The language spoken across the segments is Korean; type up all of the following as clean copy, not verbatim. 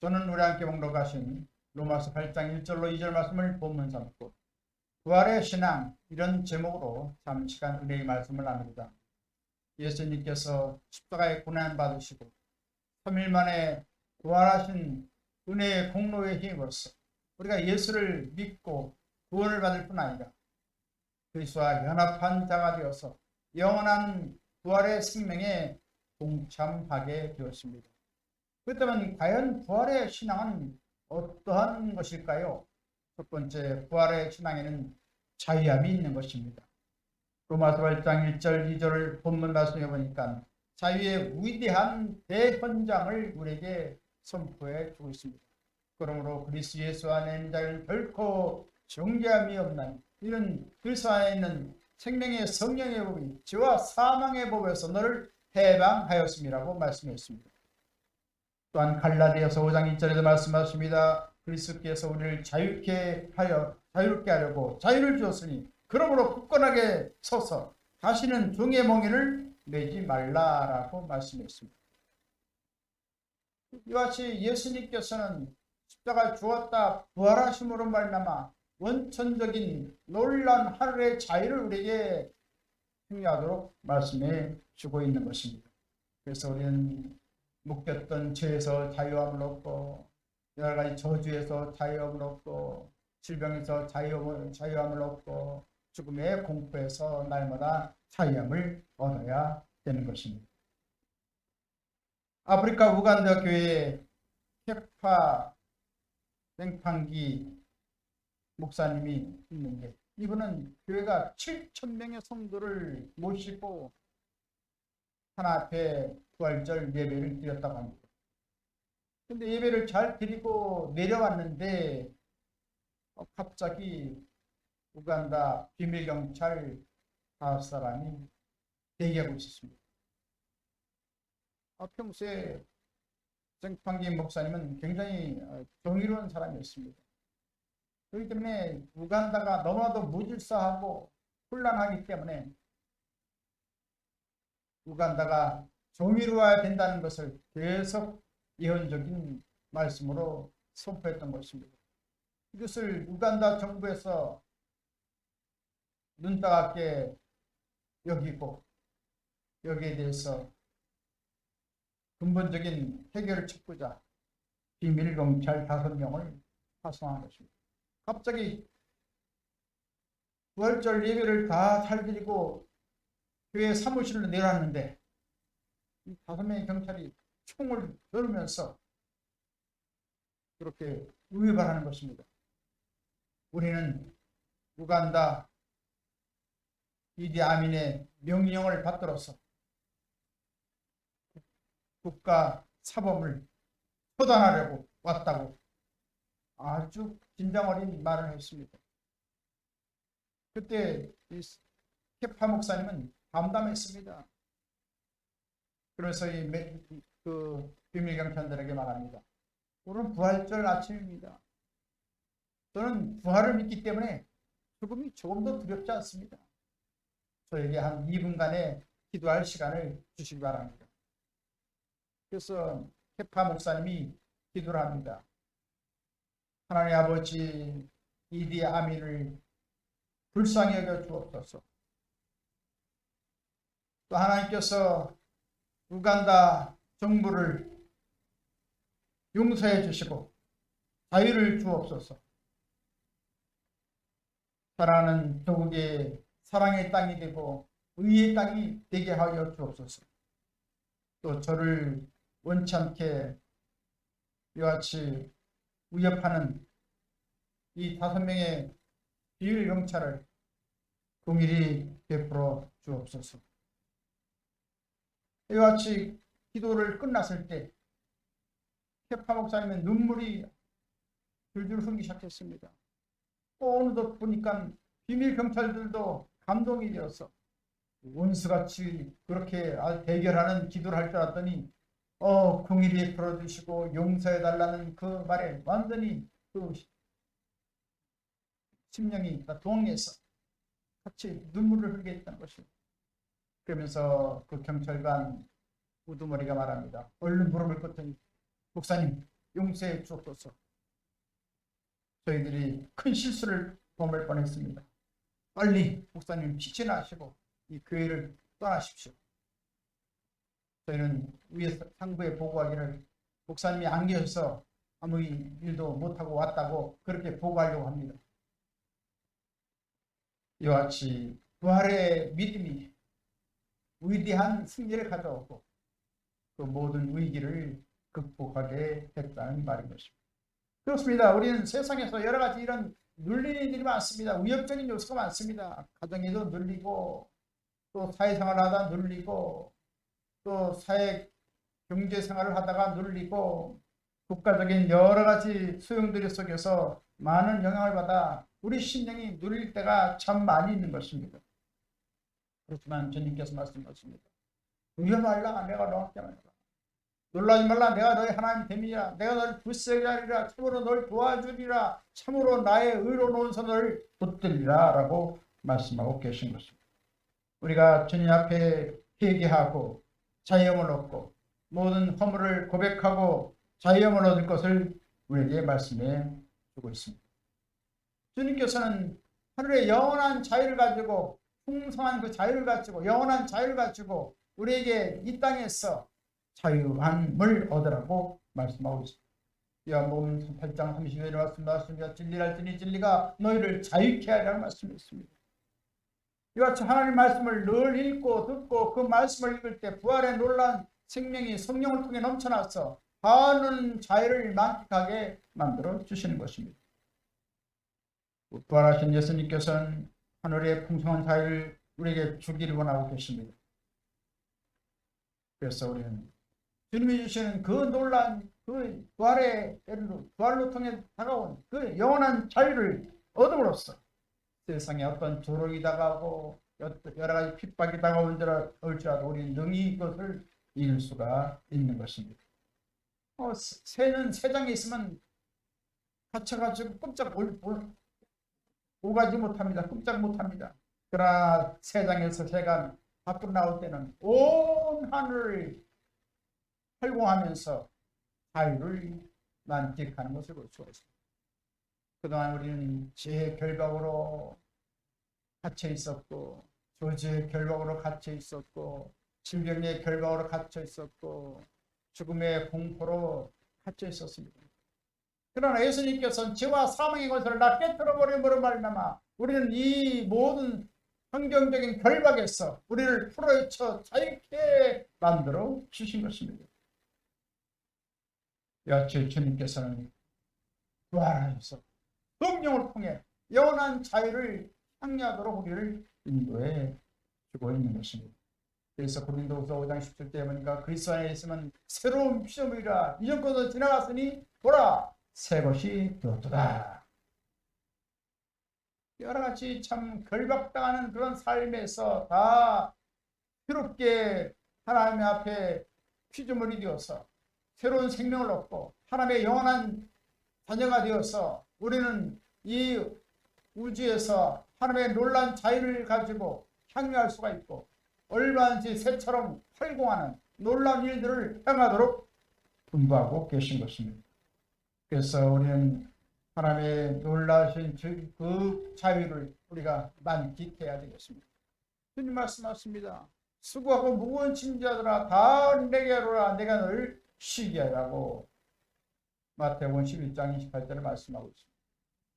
저는 우리 함께 목록하신 로마서 8장 1절로 2절 말씀을 본문 삼고 부활의 신앙 이런 제목으로 잠시간 은혜의 말씀을 나눕니다. 예수님께서 십자가에 고난 받으시고 3일 만에 부활하신 은혜의 공로에 힘입어서 우리가 예수를 믿고 구원을 받을 뿐 아니라 그리스도와 연합한 자가 되어서 영원한 부활의 생명에 동참하게 되었습니다. 그렇다면 과연 부활의 신앙은 어떠한 것일까요? 첫 번째, 부활의 신앙에는 자유함이 있는 것입니다. 로마서 8장 1절 2절을 본문 말씀해 보니까 자유의 위대한 대현장을 우리에게 선포해 주고 있습니다. 그러므로 그리스도 예수 안에 있는 자는 결코 정죄함이 없나니 이는 그리스도 안에 있는 생명의 성령의 법이 죄와 사망의 법에서 너를 해방하였음이라고 말씀했습니다. 또한 갈라디아서 5장 2절에도 말씀하십니다. 그리스도께서 우리를 자유롭게 하려고 자유를 주었으니 그러므로 굳건하게 서서 다시는 종의 몽인을 매지 말라라고 말씀했습니다. 이와 같이 예수님께서는 십자가에 죽었다 부활하심으로 말미암아 원천적인 놀라운 하늘의 자유를 우리에게 행하도록 말씀해 주고 있는 것입니다. 그래서 우리는 묶였던 죄에서 자유함을 얻고 여러 가지 저주에서 자유함을 얻고 질병에서 자유함을 얻고 죽음의 공포에서 날마다 자유함을 얻어야 되는 것입니다. 아프리카 우간다 교회에 케파 생판기 목사님이 있는데 이분은 교회가 7,000명의 성도를 모시고 하나 앞에 부활절 예배를 드렸다고 합니다. 근데 예배를 잘 드리고 내려왔는데 갑자기 우간다 비밀경찰 5사람이 대기하고 있었습니다. 평소에 생판기 목사님은 굉장히 정의로운 사람이었습니다. 그렇기 때문에 우간다가 너무나도 무질서하고 혼란하기 때문에 우간다가 정의로워야 된다는 것을 계속 예언적인 말씀으로 선포했던 것입니다. 이것을 우간다 정부에서 눈 따갑게 여기고 여기에 대해서 근본적인 해결을 찾고자 비밀경찰 5명을 파송한 것입니다. 갑자기 부활절 예배를 다 잘 드리고 교회 사무실로 내려왔는데 이 5명의 경찰이 총을 겨누면서 그렇게 위협하는 것입니다. 우리는 우간다 이디 아민의 명령을 받들어서 국가 사범을 처단하려고 왔다고 아주 긴장 어린 말을 했습니다. 그때 이 케파 목사님은 담담했습니다. 그래서 그 비밀경찰들에게 말합니다. 오늘은 부활절 아침입니다. 저는 부활을 믿기 때문에 죽음이 조금 더 두렵지 않습니다. 저에게 한 2분간의 기도할 시간을 주시기 바랍니다. 그래서 케파 목사님이 기도를 합니다. 하나님 아버지 이디 아민을 불쌍히 여겨 주옵소서. 또 하나님께서 우간다 정부를 용서해 주시고 자유를 주옵소서. 사랑하는 조국의 사랑의 땅이 되고 의의 땅이 되게 하여 주옵소서. 또 저를 원치 않게 이와 같이 위협하는 이 5명의 비밀 경찰을 긍휼히 베풀어 주옵소서. 이와 같이 기도를 끝났을 때 케파 목사님의 눈물이 줄줄 흐르기 시작했습니다. 어느덧 보니까 비밀 경찰들도 감동이 되어서 원수같이 그렇게 대결하는 기도를 할 줄 알았더니 긍휼히 풀어주시고 용서해달라는 그 말에 완전히 그 심령이 동해서 같이 눈물을 흘리게 했다는 것입니다. 그러면서 그 경찰관 우두머리가 말합니다. 얼른 무릎을 꿇더니 목사님 용서해 주옵소서. 저희들이 큰 실수를 범할 뻔했습니다. 빨리 목사님 피신하시고 이 교회를 떠나십시오. 저희는 위에 상부에 보고하기를 목사님이 안 계셔서 아무 일도 못하고 왔다고 그렇게 보고하려고 합니다. 이와 같이 부활의 믿음이 위대한 승리를 가져오고 그 모든 위기를 극복하게 했다는 말인 것입니다. 그렇습니다. 우리는 세상에서 여러 가지 이런 눌리는 일이 많습니다. 위협적인 요소가 많습니다. 가정에도 눌리고 또 사회생활을 하다 눌리고 또 사회 경제생활을 하다가 눌리고 국가적인 여러 가지 소용돌이 속에서 많은 영향을 받아 우리 심령이 눌릴 때가 참 많이 있는 것입니다. 그렇지만 주님께서 말씀하십니다. 두려워 말라. 내가 너와 함께 하리라. 놀라지 말라. 내가 너의 하나님 됨이라. 내가 너를 굳세게 하리라. 참으로 너를 도와주리라. 참으로 나의 의로운 오른손을 붙들리라 라고 말씀하고 계신 것입니다. 우리가 주님 앞에 회개하고 자유함을 얻고 모든 허물을 고백하고 자유함을 얻을 것을 우리에게 말씀해 주고 있습니다. 주님께서는 하늘의 영원한 자유를 가지고 풍성한 그 자유를 가지고 영원한 자유를 가지고 우리에게 이 땅에서 자유함을 얻으라고 말씀하고 있습니다. 요한복음 8장 30절에 말씀하십니다. 진리랄지니 진리가 너희를 자유케 하리라는 말씀이 있습니다. 이와 같이 하나님 말씀을 늘 읽고 듣고 그 말씀을 읽을 때 부활의 놀라운 생명이 성령을 통해 넘쳐나서 하는 자유를 만끽하게 만들어 주시는 것입니다. 부활하신 예수님께서는 하늘의 풍성한 자유를 우리에게 주기를 원하고 계십니다. 그래서 우리는 주님이 주시는 그 놀라운 그 부활로 통해 다가온 그 영원한 자유를 얻음으로써 세상에 어떤 조롱이 다가오고 여러 가지 핍박이 다가올지라도 우리는 능히 이것을 이길 수가 있는 것입니다. 새는 새장에 있으면 갇혀가지고 꼼짝 오가지 못합니다. 꼼짝 못합니다. 그러나 새장에서 새가 밖으로 나올 때는 온 하늘을 활공하면서 자유를 만끽하는 것을 볼 수가 있습니다. 그동안 우리는 죄의 결박으로 갇혀 있었고 조지의 결박으로 갇혀 있었고 질병의 결박으로 갇혀 있었고 죽음의 공포로 갇혀 있었습니다. 그러나 예수님께서는 죄와 사망의 것을 다 깨뜨려 버림으로 말미암아 우리는 이 모든 환경적인 결박에서 우리를 풀어헤쳐 자유케 만들어 주신 것입니다. 여하튼 주님께서는 부활하셔서 성령을 통해 영원한 자유를 향유하도록 우리를 인도해 주고 있는 것입니다. 그래서 고린도후서 5장 17절에 보니까 그리스도 안에 있으면 새로운 피조물이라 이전 것은 지나갔으니 보라 새 것이 되었도다. 여러 가지 참 결박당하는 그런 삶에서 다 새롭게 하나님 앞에 피조물이 되어서 새로운 생명을 얻고 하나님의 영원한 자녀가 되어서 우리는 이 우주에서 하나님의 놀라운 자유를 가지고 향유할 수가 있고 얼마든지 새처럼 활공하는 놀라운 일들을 행하도록 분부하고 계신 것입니다. 그래서 우리는 하나님의 놀라신 그 자유를 우리가 만끽해야 되겠습니다. 주님 말씀하십니다. 수고하고 무거운 짐자들아 다 내게로 오라 내가 너를 쉬게 하라고 마태복음 11장 28절에 말씀하고 있습니다.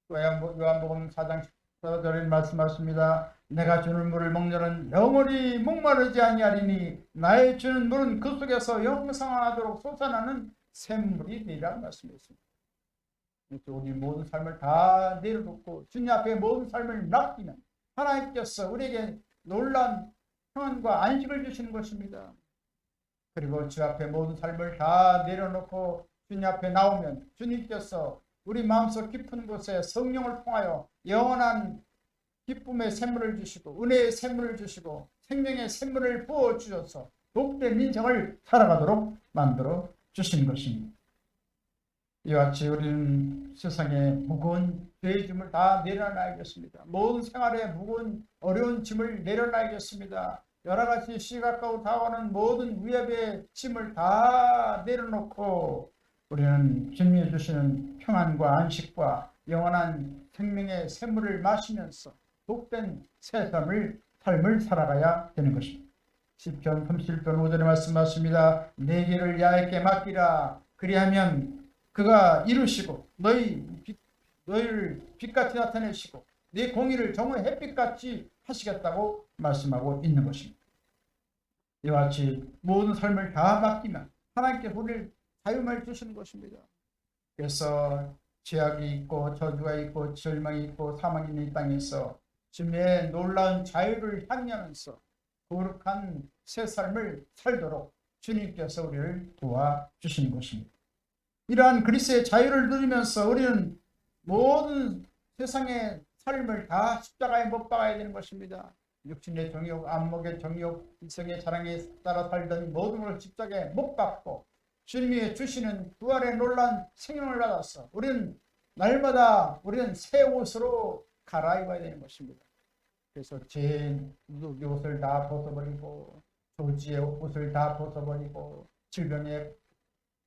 또 요한복음 4장 14절에 말씀하십니다. 내가 주는 물을 먹는 영원히 목마르지 아니하리니 나의 주는 물은 그 속에서 영생하도록 솟아나는 샘물이 되리라는 말씀이었습니다. 우리 모든 삶을 다 내려놓고 주님 앞에 모든 삶을 맡기면 하나님께서 우리에게 놀라운 평안과 안식을 주시는 것입니다. 그리고 주 앞에 모든 삶을 다 내려놓고 주님 앞에 나오면 주님께서 우리 마음속 깊은 곳에 성령을 통하여 영원한 기쁨의 샘물을 주시고 은혜의 샘물을 주시고 생명의 샘물을 부어주셔서 복된 인생을 살아가도록 만들어 주신 것입니다. 이와 같이 우리는 세상의 무거운 죄의 짐을 다 내려놔야겠습니다. 모든 생활의 무거운 어려운 짐을 내려놔야겠습니다. 여러 가지 시각하고 다가오는 모든 위협의 짐을 다 내려놓고 우리는 주님이 주시는 평안과 안식과 영원한 생명의 샘물을 마시면서 복된 새 삶을 살아가야 되는 것입니다. 시편 31편 5절에 말씀하십니다. 내 길을 야훼께 맡기라. 그리하면 그가 이루시고 너희를 빛같이 나타내시고 네 공의를 정오의 햇빛같이 하시겠다고 말씀하고 있는 것입니다. 이와 같이 모든 삶을 다 맡기면 하나님께 우리를 자유를 주시는 것입니다. 그래서 죄악이 있고 저주가 있고 절망이 있고 사망이 있는 이 땅에서 주님의 놀라운 자유를 향하면서 거룩한 새 삶을 살도록 주님께서 우리를 도와주시는 것입니다. 이러한 그리스도의 자유를 누리면서 우리는 모든 세상의 삶을 다 십자가에 못 박아야 되는 것입니다. 육신의 정욕, 안목의 정욕, 이성의 자랑에 따라 살던 모든 걸 십자가에 못 박고 주님이 주시는 부활의 놀라운 생명을 받아서 우리는 날마다 우리는 새 옷으로 갈아입어야 되는 것입니다. 그래서 제 옷을 다 벗어버리고 조지의 옷을 다 벗어버리고 질병의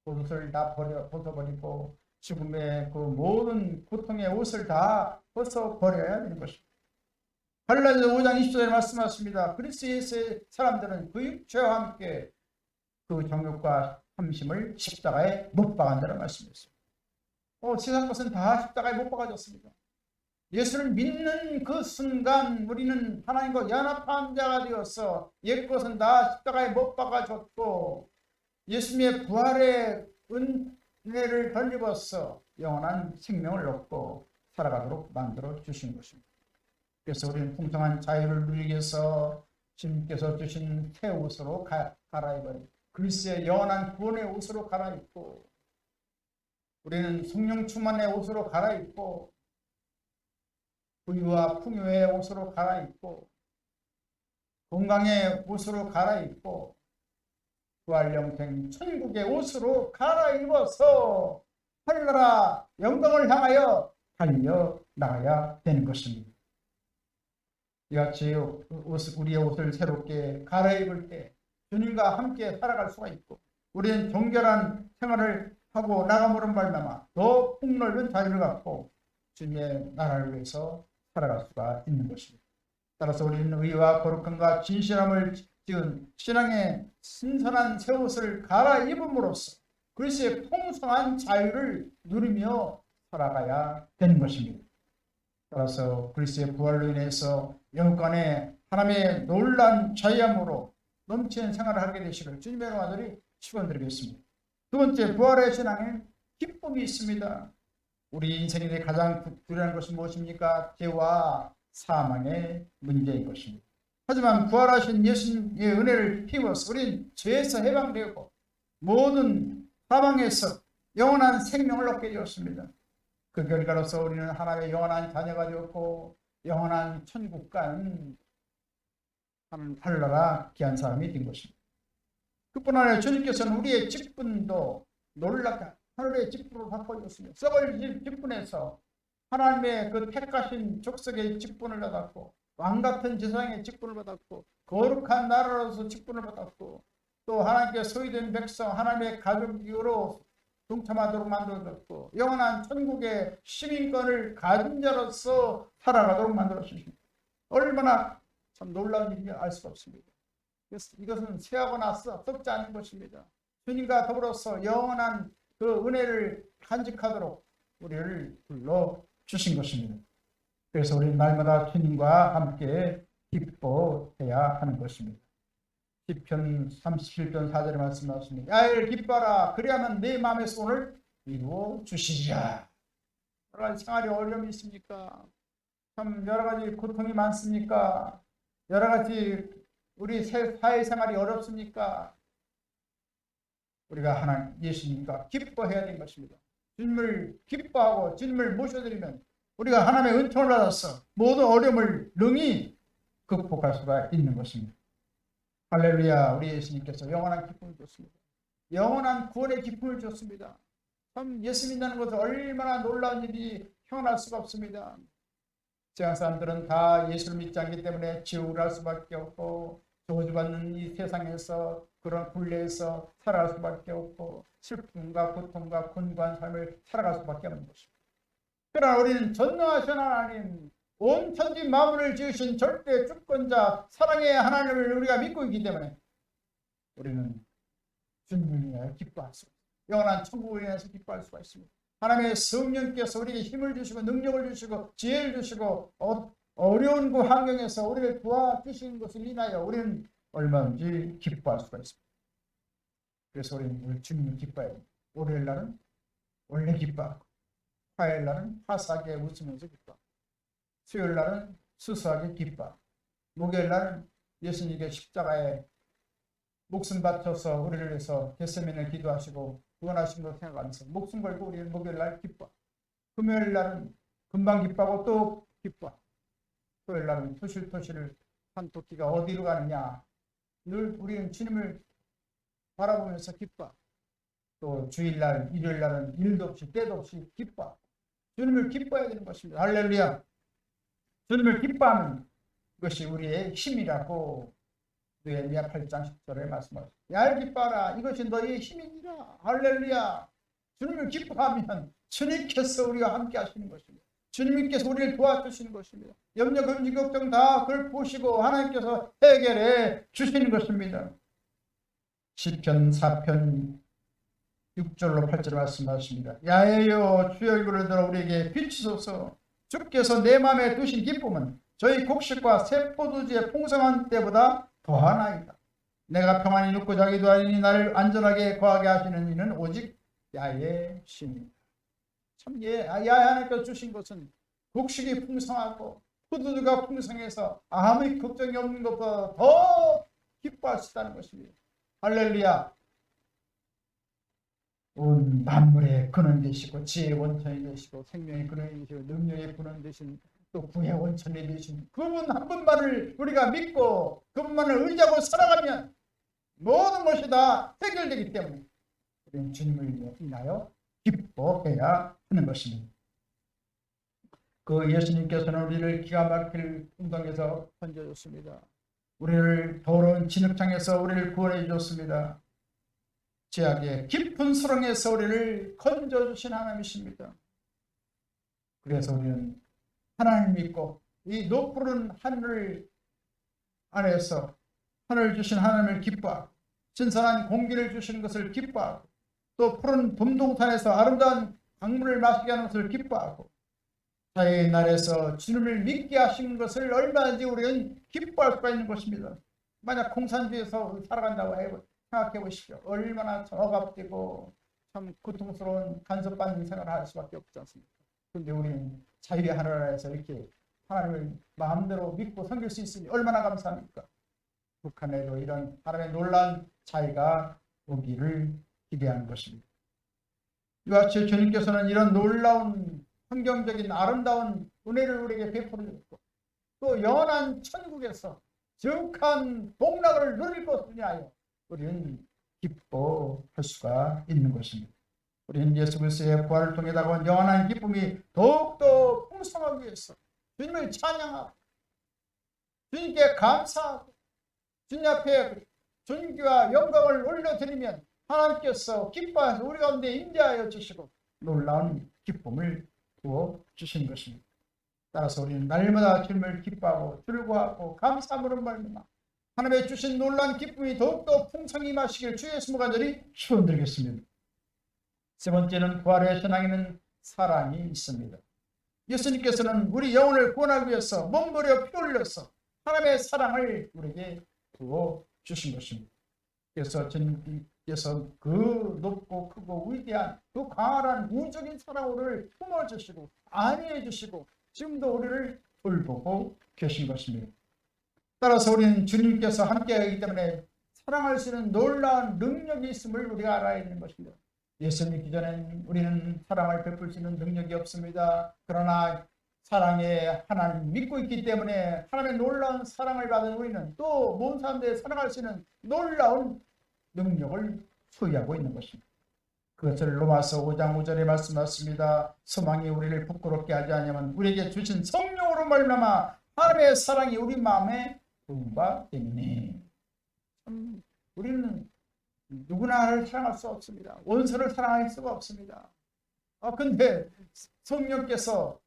옷을 다 벗어버리고 죽음의 그 모든 고통의 옷을 다 벗어버려야 되는 것입니다. 갈라디아서 5장 20절에 말씀하십니다. 그리스도 예수의 사람들은 그 육체와 함께 그 정욕과 탐심을 십자가에 못 박았다는 말씀이었어요. 세상 것은 다 십자가에 못 박아졌습니다. 예수를 믿는 그 순간 우리는 하나님과 연합한 자가 되어서 옛것은 다 십자가에 못 박아졌고 예수님의 부활의 은혜를 덧입어서 영원한 생명을 얻고 살아가도록 만들어 주신 것입니다. 그래서 우리는 풍성한 자유를 누리기 위해서 주님께서 주신 새 옷으로 갈아입어요. 그리스도의 영원한 구원의 옷으로 갈아입고 우리는 성령 충만의 옷으로 갈아입고 부유와 풍요의 옷으로 갈아입고 건강의 옷으로 갈아입고 부활 영생 천국의 옷으로 갈아입어서 하늘나라 영광을 향하여 달려나가야 되는 것입니다. 이같이 우리의 옷을 새롭게 갈아입을 때 주님과 함께 살아갈 수가 있고 우리는 정결한 생활을 하고 나감으로 말미암아 더 폭넓은 자유를 갖고 주님의 나라를 위해서 살아갈 수가 있는 것입니다. 따라서 우리는 의와 거룩함과 진실함을 지은 신앙의 신선한 새 옷을 갈아입음으로써 그리스도의 풍성한 자유를 누리며 살아가야 되는 것입니다. 따라서 그리스도의 부활로 인해서 영권에 하나님의 놀라운 자유함으로 넘치는 생활을 하게 되시길 주님의 아들이 축원드리겠습니다. 두 번째, 부활의 신앙에는 기쁨이 있습니다. 우리 인생에 가장 두려운 것은 무엇입니까? 죄와 사망의 문제인 것입니다. 하지만 부활하신 예수님의 은혜를 힘입어서 우리는 죄에서 해방되고 모든 사망에서 영원한 생명을 얻게 되었습니다. 그 결과로서 우리는 하나님의 영원한 자녀가 되었고 영원한 천국 간 하늘나라 귀한 사람이 된 것입니다. 그뿐 아니라 주님께서는 우리의 직분도 놀랍게 하늘의 직분으로 바꿔주셨습니다. 썩을 직분에서 하나님의 그 택하신 족속의 직분을 받았고 왕같은 제사장의 직분을 받았고 거룩한 나라로서 직분을 받았고 또 하나님께 소유된 백성 하나님의 가족으로 동참하도록 만들어졌고 영원한 천국의 시민권을 가진 자로서 살아가도록 만들어주십니다. 얼마나 참 놀라운 일인지 알 수가 없습니다. 이것은 쇠하거나 썩지 않은 것입니다. 주님과 더불어서 영원한 그 은혜를 간직하도록 우리를 불러주신 것입니다. 그래서 우리는 날마다 주님과 함께 기뻐해야 하는 것입니다. 시편 37편 4절에 말씀하십니다. 야일 기뻐라. 그리하면 내 마음의 소원을 이루어 주시리라. 여러 가지 생활에 어려움이 있습니까? 참 여러 가지 고통이 많습니까? 여러 가지 우리 사회생활이 어렵습니까? 우리가 하나님 예수님과 기뻐해야 되는 것입니다. 주님을 기뻐하고 주님을 모셔드리면 우리가 하나님의 은총을 받아서 모든 어려움을 능히 극복할 수가 있는 것입니다. 할렐루야. 우리 예수님께서 영원한 기쁨을 줬습니다. 영원한 구원의 기쁨을 줬습니다. 참 예수 믿는 것은 얼마나 놀라운 일이 형언할 수가 없습니다. 세상 사람들은 다 예수를 믿지 않기 때문에 지옥을 할 수밖에 없고 저주받는 이 세상에서 그런 굴레에서 살아갈 수밖에 없고 슬픔과 고통과 곤고한 삶을 살아갈 수밖에 없는 것입니다. 그러나 우리는 전능하신 하나님, 온 천지 만물을 지으신 절대 주권자 사랑의 하나님을 우리가 믿고 있기 때문에 우리는 주님을 위하여 기뻐할 수 있습니다. 영원한 천국을 위해서 기뻐할 수가 있습니다. 하나님의 성령께서 우리에게 힘을 주시고 능력을 주시고 지혜를 주시고 어려운 그 환경에서 우리를 도와주시는 것을 인하여 우리는 얼마든지 기뻐할 수가 있습니다. 그래서 우리는 주님을 기뻐해야 됩니다. 월요일 날은 원래 기뻐하고, 화요일 날은 화사하게 웃으면서 기뻐하고, 수요일 날은 수수하게 기뻐하고, 목요일 날은 예수님께 십자가에 목숨 바쳐서 우리를 위해서 겟세마네를 기도하시고 구원하신 것을 생각하면서 목숨 걸고 우리는 목요일 날 기뻐, 금요일 날은 금방 기뻐하고 또 기뻐, 토요일 날은 토실토실 한 토끼가 어디로 가느냐, 늘 우리는 주님을 바라보면서 기뻐, 또 주일날 일요일 날은 일도 없이 때도 없이 기뻐, 주님을 기뻐해야 되는 것입니다. 할렐루야. 주님을 기뻐하는 것이 우리의 힘이라고 느헤미야 8장 10절에 말씀하셨습니다. 야 기뻐하라, 이것이 너희의 힘이니라. 할렐루야. 주님을 기뻐하면 주님께서 우리와 함께 하시는 것입니다. 주님께서 우리를 도와주시는 것입니다. 염려, 금지, 걱정 다 그걸 보시고 하나님께서 해결해 주시는 것입니다. 시편 4편 6절로 8절 말씀하십니다. 야에여 주의 얼굴을 들어 우리에게 비추소서. 주께서 내 마음에 두신 기쁨은 저희 곡식과 새 포도주의 풍성한 때보다 더하나이다. 내가 평안히 눕고 자기도 아니니 나를 안전하게 거하게 하시는 이는 오직 야의 신이다. 참 야의 하나님께서 주신 것은 곡식이 풍성하고 포도주가 풍성해서 아무 걱정이 없는 것보다 더 기뻐할 수 있다는 것입니다. 할렐루야. 온 만물의 근원 되시고 지혜의 원천이 되시고 생명의 근원이 되시고 능력의 근원 되신 또 구의 원천이 되신 그분 한 분만을 우리가 믿고 그분만을 의지하고 살아가면 모든 것이 다 해결되기 때문에 우리는 주님을 인하여 기뻐해야 하는 것입니다. 그 예수님께서는 우리를 기가 막힐 풍덩에서 건져줬습니다. 우리를 더러운 진흙탕에서 우리를 구원해 주셨습니다. 죄악의 깊은 수렁에서 우리를 건져주신 하나님이십니다. 그래서 우리는 하나님 믿고 이 높은 하늘 안에서 하늘 주신 하나님을 기뻐하고 신선한 공기를 주시는 것을 기뻐하고 또 푸른 봄동산에서 아름다운 강물을 마시게 하는 것을 기뻐하고 자유의 날에서 주님을 믿게 하신 것을 얼마든지 우리는 기뻐할 수가 있는 것입니다. 만약 공산주의에서 살아간다고 생각해 보십시오. 얼마나 억압되고 참 고통스러운 간섭받는 생활을 할 수밖에 없지 않습니까? 그런데 우리는 자유의 하나라에서 이렇게 하나님을 마음대로 믿고 섬길 수 있으니 얼마나 감사합니까? 북한에도 이런 하나님의 놀라운 자유가 오기를 기대하는 것입니다. 이와 같이 주님께서는 이런 놀라운 환경적인 아름다운 은혜를 우리에게 베풀어 주셨고 또 영원한 천국에서 정확한 복락을 누릴 것을 위하여 우리는 기뻐할 수가 있는 것입니다. 우리는 예수 그리스도의 부활을 통해 다가온 영원한 기쁨이 더욱더 풍성하기 위해서 주님을 찬양하고 주님께 감사하고 주님 앞에 존귀와 영광을 올려드리면 하나님께서 기뻐하셔서 우리 가운데 임재하여 주시고 놀라운 기쁨을 부어 주시는 것입니다. 따라서 우리는 날마다 주님을 기뻐하고 즐거워하고 감사함으로 말미암아 하나님의 주신 놀라운 기쁨이 더욱더 풍성히 마시길 주 예수님 간절히 축원드리겠습니다. 세 번째는 부활의 신앙에는 사랑이 있습니다. 예수님께서는 우리 영혼을 구원하기 위해서 몸부려 피 흘려서 하나님의 사랑을 우리에게 부어 주신 것입니다. 그래서 주님께서 그 높고 크고 위대한 그 강한 우주적인 사랑을 품어주시고 안위해 주시고 지금도 우리를 돌보고 계신 것입니다. 따라서 우리는 주님께서 함께하기 때문에 사랑할 수 있는 놀라운 능력이 있음을 우리가 알아야 되는 것입니다. 예수 믿기 전에는 우리는 사랑을 베풀 수 있는 능력이 없습니다. 그러나 사랑의 하나님 믿고 있기 때문에 하나님의 놀라운 사랑을 받은 우리는 또 모든 사람들이 사랑할 수 있는 놀라운 능력을 소유하고 있는 것입니다. 그것을 로마서 5장 5절에 말씀하셨습니다. 소망이 우리를 부끄럽게 하지 않으면 우리에게 주신 성령으로 말미암아 하나님의 사랑이 우리 마음에 부은 바 되니 우리는 누구나를 사랑할 수 없습니다. 원수를 사랑할 수가 없습니다. 근데 성령께서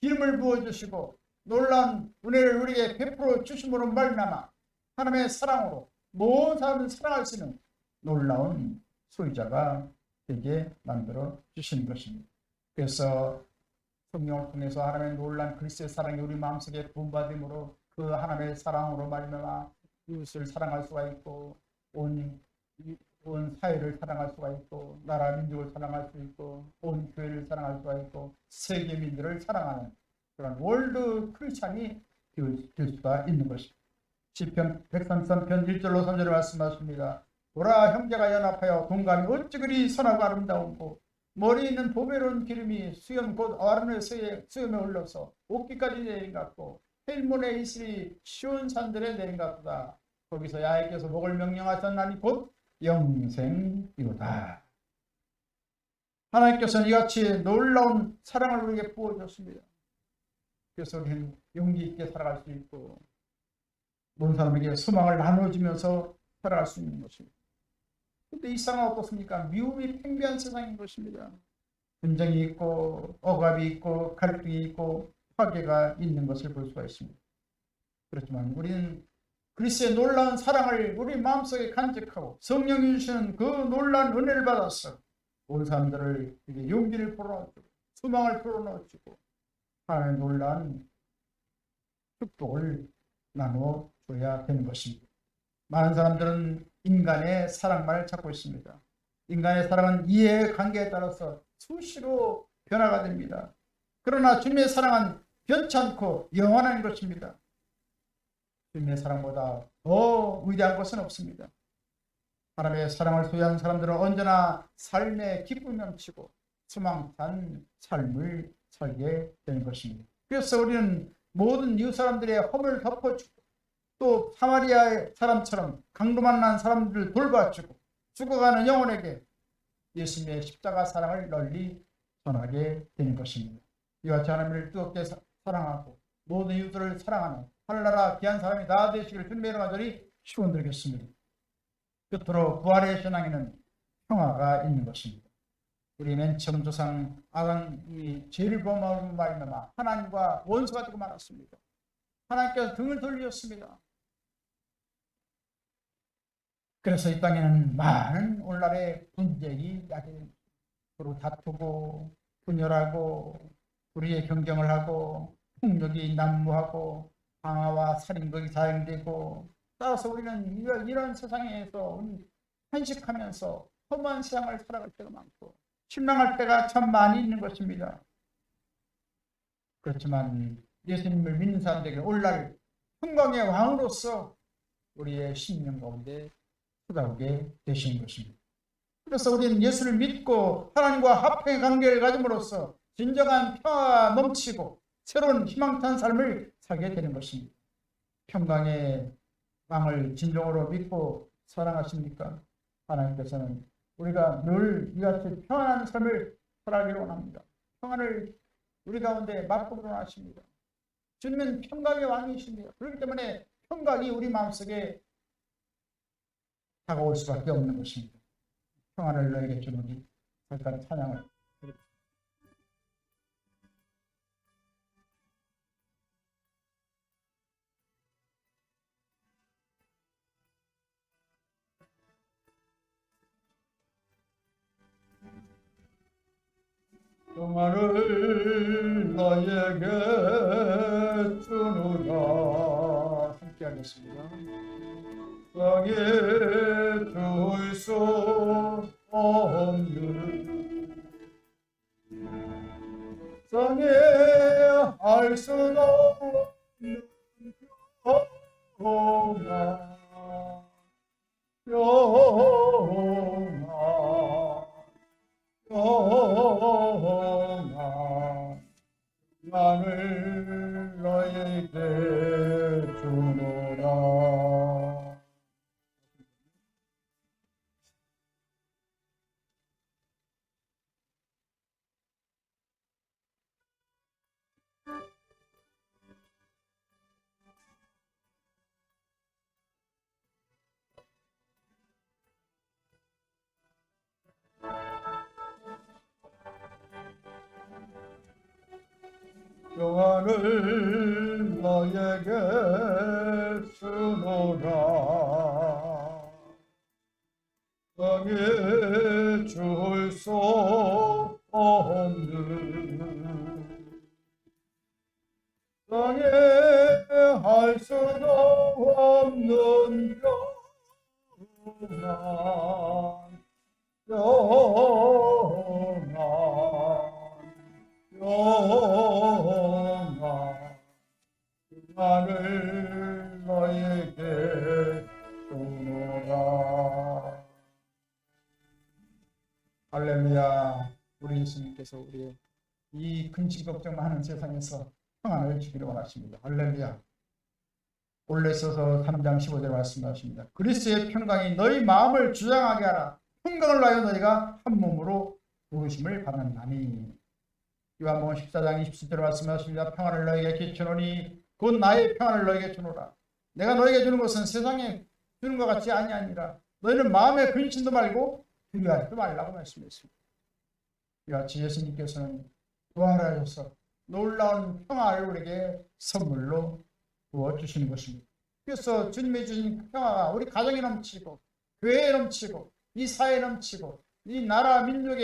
기름을 부어주시고 놀라운 은혜를 우리에게 베풀어 주심으로 말미암아 하나님의 사랑으로 모든 사람을 사랑할 수 있는 놀라운 소유자가 되게 만들어 주시는 것입니다. 그래서 성령을 통해서 하나님의 놀라운 그리스도의 사랑이 우리 마음속에 부음받음으로 그 하나님의 사랑으로 말미암아 이웃을 사랑할 수가 있고 온 사회를 사랑할 수가 있고 나라 민족을 사랑할 수 있고 온 교회를 사랑할 수가 있고 세계민들을 사랑하는 그런 월드 크리스찬이 될 수가 있는 것입니다. 시편 133편 1절로 3절에 말씀하십니다. 보라 형제가 연합하여 동감이 어찌 그리 선하고 아름다운고 머리에 있는 보배로운 기름이 수염 곧 아론의 수염에 흘러서 옷깃까지 내린 같고 헬몬의 이슬이 시온 산들에 내린 같다. 거기서 야훼께서 목을 명령하셨나니 곧 영생이로다. 하나님께서는 이같이 놀라운 사랑을 우리에게 부어줬습니다. 그래서 우리는 용기 있게 살아갈 수 있고 모든 사람에게 소망을 나눠주면서 살아갈 수 있는 것입니다. 그런데 이 세상은 어떻습니까? 미움이 팽배한 세상인 것입니다. 분쟁이 있고 억압이 있고 갈등이 있고 파괴가 있는 것을 볼 수가 있습니다. 그렇지만 우리는 그리스도의 놀라운 사랑을 우리 마음속에 간직하고 성령이 주시는 그 놀라운 은혜를 받아서 온 사람들을 용기를 불어넣어주고 소망을 불어넣어주고 하나님의 놀라운 축복을 나눠줘야 되는 것입니다. 많은 사람들은 인간의 사랑만을 찾고 있습니다. 인간의 사랑은 이해관계에 따라서 수시로 변화가 됩니다. 그러나 주님의 사랑은 변치 않고 영원한 것입니다. 주님의 사랑보다 더 위대한 것은 없습니다. 하나님의 사랑을 소유한 사람들은 언제나 삶의 기쁨이 넘치고 소망찬 삶을 살게 되는 것입니다. 그래서 우리는 모든 이웃 사람들의 허물을 덮어주고 또 사마리아 사람처럼 강도 만난 사람들을 돌봐주고 죽어가는 영혼에게 예수님의 십자가 사랑을 널리 전하게 되는 것입니다. 이와 같이 하나님을 뜨겁게 사랑하고 모든 이웃들을 사랑하는 하늘나라 귀한 사람이 다 되시기를 주님의 이름으로 간절히 축원드리겠습니다. 끝으로 부활의 신앙에는 평화가 있는 것입니다. 우리 맨 처음 조상 아담이 죄를 범하고 말미암아 하나님과 원수가 되고 말았습니다. 하나님께서 등을 돌리셨습니다. 그래서 이 땅에는 많은 오늘날의 분쟁이 야기됩니다. 서로 다투고 분열하고 불의의 경쟁을 하고 폭력이 난무하고 방화와 살인극이 사용되고 따라서 우리는 이런 세상에서 한식하면서 험한 세상을 살아갈 때가 많고 실망할 때가 참 많이 있는 것입니다. 그렇지만 예수님을 믿는 사람들에게 오늘날 평강의 왕으로서 우리의 심령 가운데 찾아오게 되신 것입니다. 그래서 우리는 예수를 믿고 하나님과 화평의 관계를 가짐으로써 진정한 평화가 넘치고 새로운 희망찬 삶을 살게 되는 것입니다. 평강의 왕을 진정으로 믿고 사랑하십니까? 하나님께서는 우리가 늘 이같이 평안한 삶을 살아가기를 원합니다. 평안을 우리 가운데 맛보기를 원하십니다. 주님은 평강의 왕이십니다. 그렇기 때문에 평강이 우리 마음속에 다가올 수밖에 없는 것입니다. 평안을 너에게 주노니 잠깐 찬양을 평안을 너에게 주노라. 함께 하겠습니다. 땅에 둘 수 없는 땅에 알 수도 없는 평안 나를 너에게 주노라. 평안을 너에게 주노라. 땅에 줄 수 없는, 땅에 할 수도 없는 평안, 평안을 너에게 주노라. 할렐루야. 우리 예수님께서 우리의 이 근심 걱정 많은 세상에서 평안을 주기를 원하십니다. 할렐루야. 골로새서 3장 15절 말씀하십니다. 그리스도의 평강이 너희 마음을 주장하게 하라. 평강을 위하여 너희가 한 몸으로 부르심을 받았나니. 요한복음 14장 27절 말씀하십니다. 평안을 너희에게 주노니 곧 나의 평안을 너희에게 주노라. 내가 너희에게 주는 것은 세상에 주는 것 같지 아니하니라. 너희는 마음에 근심도 말고 두려워하지도 말라고 말씀했습니다. 이와 같이 예수님께서는 부활하셔서 놀라운 평화를 우리에게 선물로 부어주시는 것입니다. 그래서 주님이 주신 평화가 우리 가정에 넘치고 교회에 넘치고 이 사회에 넘치고 이 나라 민족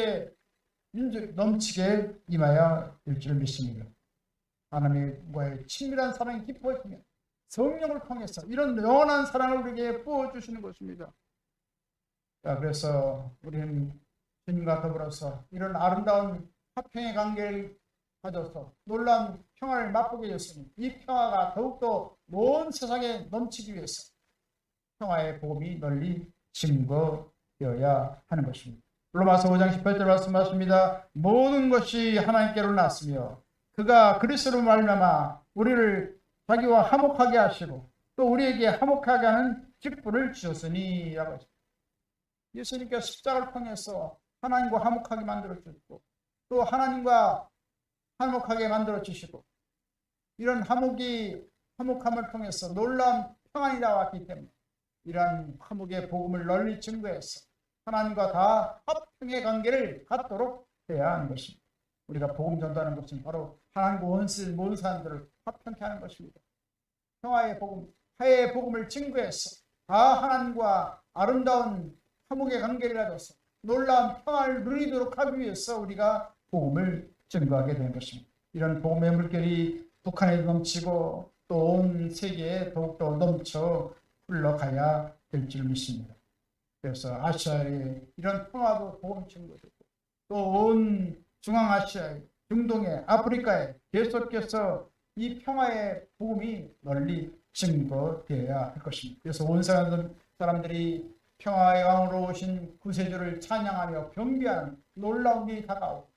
넘치게 임하여 될 줄 믿습니다. 하나님과의 친밀한 사랑이 깊어지며 성령을 통해서 이런 영원한 사랑을 우리에게 부어주시는 것입니다. 자, 그래서 우리는 주님과 더불어서 이런 아름다운 화평의 관계를 가져서 놀라운 평화를 맛보게 되었으니 이 평화가 더욱더 먼 세상에 넘치기 위해서 평화의 복음이 널리 증거되어야 하는 것입니다. 로마서 5장 18절 말씀하십니다. 모든 것이 하나님께로 났으며 그가 그리스도로 말미암아 우리를 자기와 화목하게 하시고 또 우리에게 화목하게 하는 직분을 주셨으니 라고 하십니다. 예수님께서 십자가를 통해서 하나님과 화목하게 만들어 주셨고 또 하나님과 화목하게 만들어 주시고 이런 화목함을 통해서 놀라운 평안이 나왔기 때문에 이러한 화목의 복음을 널리 증거해서 하나님과 다 화평의 관계를 갖도록 해야 하는 것입니다. 우리가 복음 전도하는 것은 바로 하나님과 원수인 모든 사람들을 화평케 하는 것입니다. 평화의 복음, 화해의 복음을 증거해서 다 하나님과 아름다운 화목의 관계를 가져서 놀라운 평화를 누리도록 하기 위해서 우리가 복음을 증거하게 된 것입니다. 이런 복음의 물결이 북한에 넘치고 또 온 세계에 더욱더 넘쳐 흘러가야 될 줄 믿습니다. 그래서 아시아에 이런 평화도 복음 증거되고 또 온 중앙아시아에 중동에 아프리카에 계속해서 이 평화의 복음이 널리 증거되어야 할 것입니다. 그래서 온 사람들이 평화의 왕으로 오신 구세주를 찬양하며 경배하는 놀라운 일이 다가오고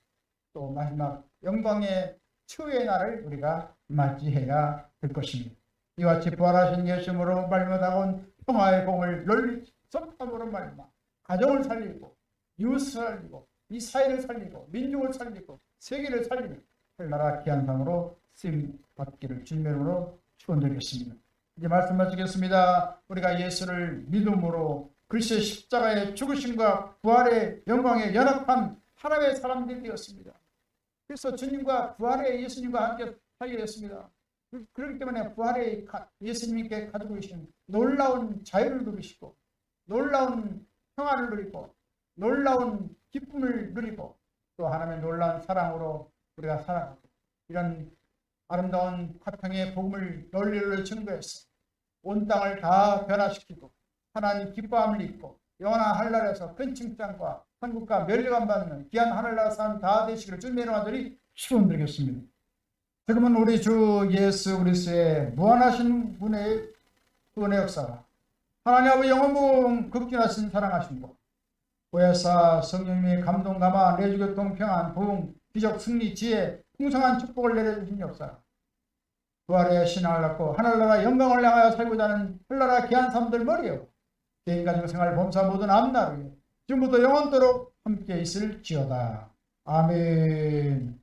또 마지막 영광의 최후의 날을 우리가 맞이해야 될 것입니다. 이와 같이 부활하신 예수님으로 말미암아 다가온 평화의 복음을 널리 선포함으로 말미암아 가정을 살리고 이웃을 살리고 이 사회를 살리고 민족을 살리고 세계를 살리는 하나라 귀한 상으로 쓰임 받기를 주님의 이름으로 축원드리겠습니다. 이제 말씀 마치겠습니다. 우리가 예수를 믿음으로 그리스도의 십자가의 죽으심과 부활의 영광에 연합한 하나님의 사람들이 되었습니다. 그래서 주님과 부활의 예수님과 함께 살게 됐습니다. 그렇기 때문에 부활의 예수님께 가지고 계신 놀라운 자유를 누리시고 놀라운 평화를 누리고 놀라운 기쁨을 누리고 또 하나님의 놀라운 사랑으로 우리가 살아가고 이런 아름다운 화평의 복음을 널리 증거해서 온 땅을 다 변화시키고 하나님 기뻐함을 입고 영원한 하늘나라에서 큰 칭찬과 한국과 멸류관 받는 귀한 하늘나라 사람 다 되시기를 주님의 이름으로 축원드리겠습니다. 지금은 우리 주 예수 그리스도의 무한하신 분의 구원의 역사가 하나님 아버지 영원무궁 극진하신 사랑하신 분 보혜사 성령님의 감동 감화 내주교통 평안 부흥 기적 승리 지혜 풍성한 축복을 내려주신 역사 부활의 신앙을 갖고 하늘나라 영광을 향하여 살고자 하는 하늘나라 귀한 사람들 머리에 개인 가정 생활 범사 모든 앞날을 지금부터 영원토록 함께 있을지어다. 아멘.